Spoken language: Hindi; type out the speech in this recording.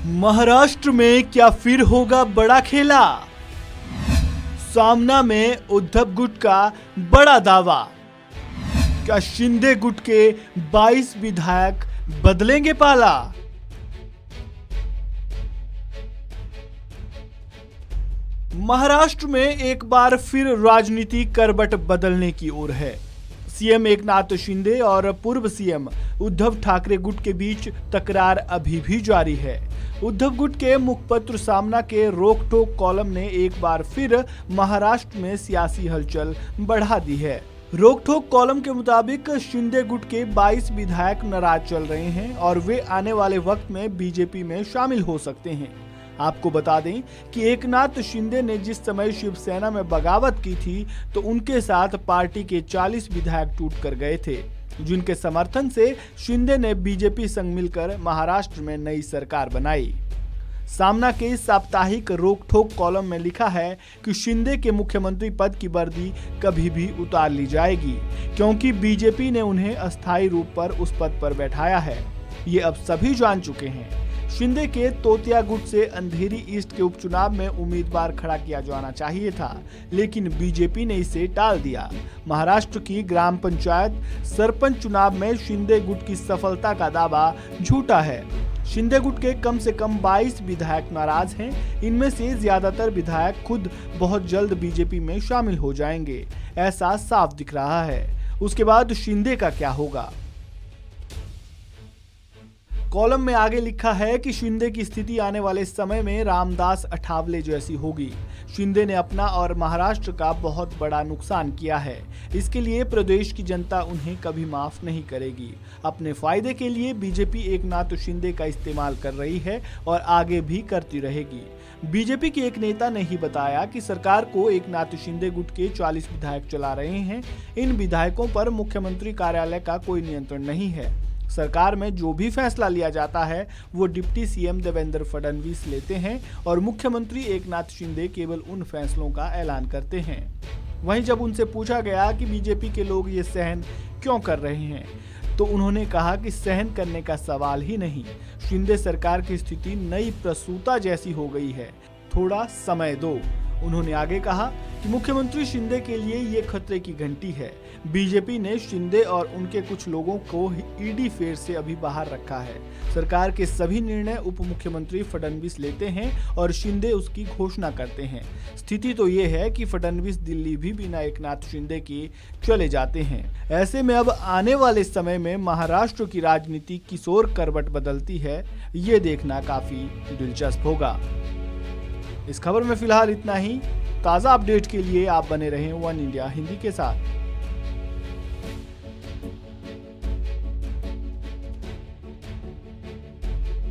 महाराष्ट्र में क्या फिर होगा बड़ा खेला? सामना में उद्धव गुट का बड़ा दावा। क्या शिंदे गुट के 22 विधायक बदलेंगे पाला? महाराष्ट्र में एक बार फिर राजनीति करवट बदलने की ओर है। सीएम एकनाथ शिंदे और पूर्व सीएम उद्धव ठाकरे गुट के बीच तकरार अभी भी जारी है। उद्धव गुट के मुखपत्र सामना के रोक टोक कॉलम ने एक बार फिर महाराष्ट्र में सियासी हलचल बढ़ा दी है। रोक टोक कॉलम के मुताबिक शिंदे गुट के 22 विधायक नाराज चल रहे हैं और वे आने वाले वक्त में बीजेपी में शामिल हो सकते हैं। आपको बता दें कि एकनाथ शिंदे ने जिस समय शिवसेना में बगावत की थी तो उनके साथ पार्टी के 40 विधायक टूट कर गए थे, जिनके समर्थन से शिंदे ने बीजेपी संग मिलकर महाराष्ट्र में नई सरकार बनाई। सामना के साप्ताहिक रोक ठोक कॉलम में लिखा है कि शिंदे के मुख्यमंत्री पद की वर्दी कभी भी उतार ली जाएगी, क्योंकि बीजेपी ने उन्हें अस्थायी रूप पर उस पद पर बैठाया है। ये अब सभी जान चुके हैं। शिंदे के तोतिया गुट से अंधेरी ईस्ट के उपचुनाव में उम्मीदवार खड़ा किया जाना चाहिए था, लेकिन बीजेपी ने इसे टाल दिया। महाराष्ट्र की ग्राम पंचायत सरपंच चुनाव में शिंदे गुट की सफलता का दावा झूठा है। शिंदे गुट के कम से कम 22 विधायक नाराज हैं। इनमें से ज्यादातर विधायक खुद बहुत जल्द बीजेपी में शामिल हो जाएंगे, ऐसा साफ दिख रहा है। उसके बाद शिंदे का क्या होगा? कॉलम में आगे लिखा है कि शिंदे की स्थिति आने वाले समय में रामदास अठावले जैसी होगी। शिंदे ने अपना और महाराष्ट्र का बहुत बड़ा नुकसान किया है। इसके लिए प्रदेश की जनता उन्हें कभी माफ नहीं करेगी। अपने फायदे के लिए बीजेपी एकनाथ शिंदे का इस्तेमाल कर रही है और आगे भी करती रहेगी। बीजेपी के एक नेता ने ही बताया कि सरकार को एकनाथ शिंदे गुट के 40 विधायक चला रहे हैं। इन विधायकों पर मुख्यमंत्री कार्यालय का कोई नियंत्रण नहीं है। सरकार में जो भी फैसला लिया जाता है वो डिप्टी सीएम देवेंद्र फडणवीस लेते हैं और मुख्यमंत्री एकनाथ शिंदे केवल उन फैसलों का ऐलान करते हैं। वहीं जब उनसे पूछा गया कि बीजेपी के लोग ये सहन क्यों कर रहे हैं, तो उन्होंने कहा कि सहन करने का सवाल ही नहीं। शिंदे सरकार की स्थिति नई प्रसूता जैसी हो गई है, थोड़ा समय दो। उन्होंने आगे कहा कि मुख्यमंत्री शिंदे के लिए ये खतरे की घंटी है। बीजेपी ने शिंदे और उनके कुछ लोगों को ईडी फेर से अभी बाहर रखा है। सरकार के सभी निर्णय उप मुख्यमंत्री फडणवीस लेते हैं और शिंदे उसकी घोषणा करते हैं। स्थिति तो ये है कि फडणवीस दिल्ली भी बिना एकनाथ शिंदे के चले जाते हैं। ऐसे में अब आने वाले समय में महाराष्ट्र की राजनीति किस ओर करवट बदलती है, ये देखना काफी दिलचस्प होगा। इस खबर में फिलहाल इतना ही। ताज़ा अपडेट के लिए आप बने रहें वन इंडिया हिंदी के साथ।